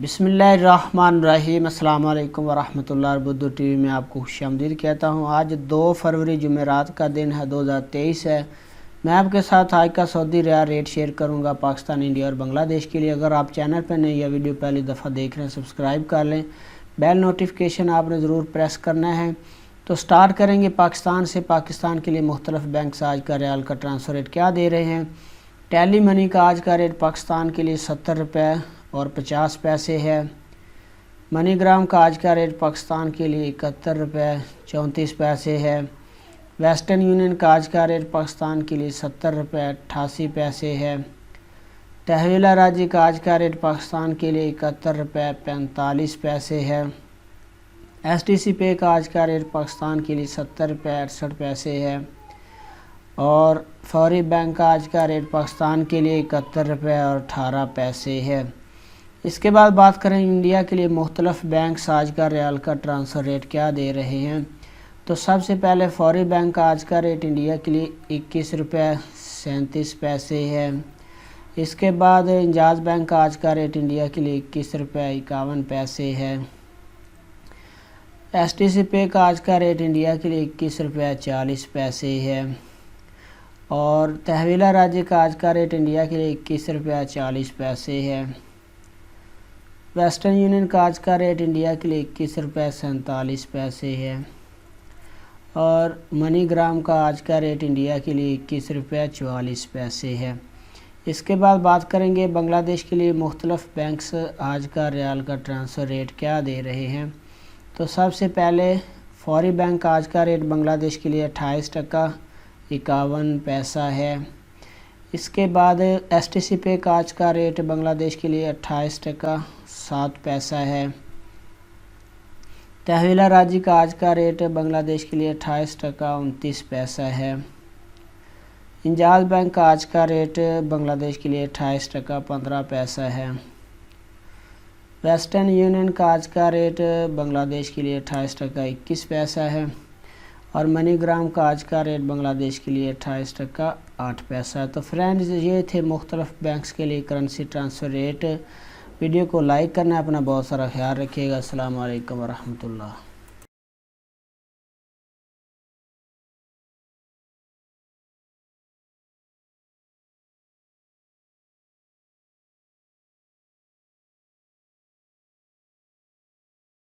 बिस्मिल्लाहिर्रहमानिर्रहीम। अस्सलाम वालेकुम वरहमतुल्लाहि। बुद्धू टीवी में आपको खुशामदीद कहता हूँ। आज 2 फरवरी जुमेरात का दिन है, 2023 है। मैं आपके साथ आज का सऊदी रियाल रेट शेयर करूँगा पाकिस्तान, इंडिया और बांग्लादेश के लिए। अगर आप चैनल पर नए या वीडियो पहली दफ़ा देख रहे हैं, सब्सक्राइब कर लें। बेल नोटिफिकेशन आपने ज़रूर प्रेस करना है। तो स्टार्ट करेंगे पाकिस्तान से। पाकिस्तान के लिए मुख्तलिफ बैंक आज का रियाल का ट्रांसफ़र रेट क्या दे रहे हैं। टेली मनी का आज का रेट पाकिस्तान के लिए 70 रुपये और 50 पैसे है। मनीग्राम का आज का रेट पाकिस्तान के लिए 71 रुपये 34 पैसे है। वेस्टर्न यूनियन का आज का रेट पाकिस्तान के लिए 70 रुपये 88 पैसे है। तहवीला राजी का आज का रेट पाकिस्तान के लिए 71 रुपये 45 पैसे है। STC पे का आज का रेट पाकिस्तान के लिए 70 रुपये 68 पैसे है। और फौरी बैंक का आज का रेट पाकिस्तान के लिए 71 रुपये और 18 पैसे है। इसके बाद बात करें इंडिया के लिए मुख्तलिफ बैंक आज का रियाल का ट्रांसफ़र रेट क्या दे रहे हैं। तो सबसे पहले फौरी बैंक का आज का रेट इंडिया के लिए 21 रुपये 37 पैसे है। इसके बाद इंजाज बैंक का आज का रेट इंडिया के लिए 21 रुपये 51 पैसे है। STC पे का आज का रेट इंडिया के लिए 21 रुपये 40 पैसे है। और तहवीला राज्य का आज का रेट इंडिया के लिए 21 रुपये 40 पैसे है। वेस्टर्न यूनियन का आज का रेट इंडिया के लिए 21 रुपये 47 पैसे है। और मनीग्राम का आज का रेट इंडिया के लिए 21 रुपये 44 पैसे है। इसके बाद बात करेंगे बांग्लादेश के लिए मुख्तलिफ बैंक्स आज का रियाल का ट्रांसफ़र रेट क्या दे रहे हैं। तो सबसे पहले फौरी बैंक का आज का रेट बांग्लादेश के लिए 28 टका 51 पैसा है। इसके बाद STC पे का आज का रेट बांग्लादेश के लिए 28 टका 7 पैसा है। तहवीला राजी का आज का रेट बांग्लादेश के लिए 28 टका 29 पैसा है। इंजाज बैंक का आज का रेट बांग्लादेश के लिए 28 टका 15 पैसा है। वेस्टर्न यूनियन का आज का रेट बांग्लादेश के लिए 28 टका 21 पैसा है। और मनीग्राम का आज का रेट बांग्लादेश के लिए 28 टका 8 पैसा है। तो फ्रेंड्स, ये थे मुख्तलिफ बैंक्स के लिए करेंसी ट्रांसफ़र रेट। वीडियो को लाइक करना, अपना बहुत सारा ख्याल रखिएगा। अस्सलाम वालेकुम वरहमतुल्लाह।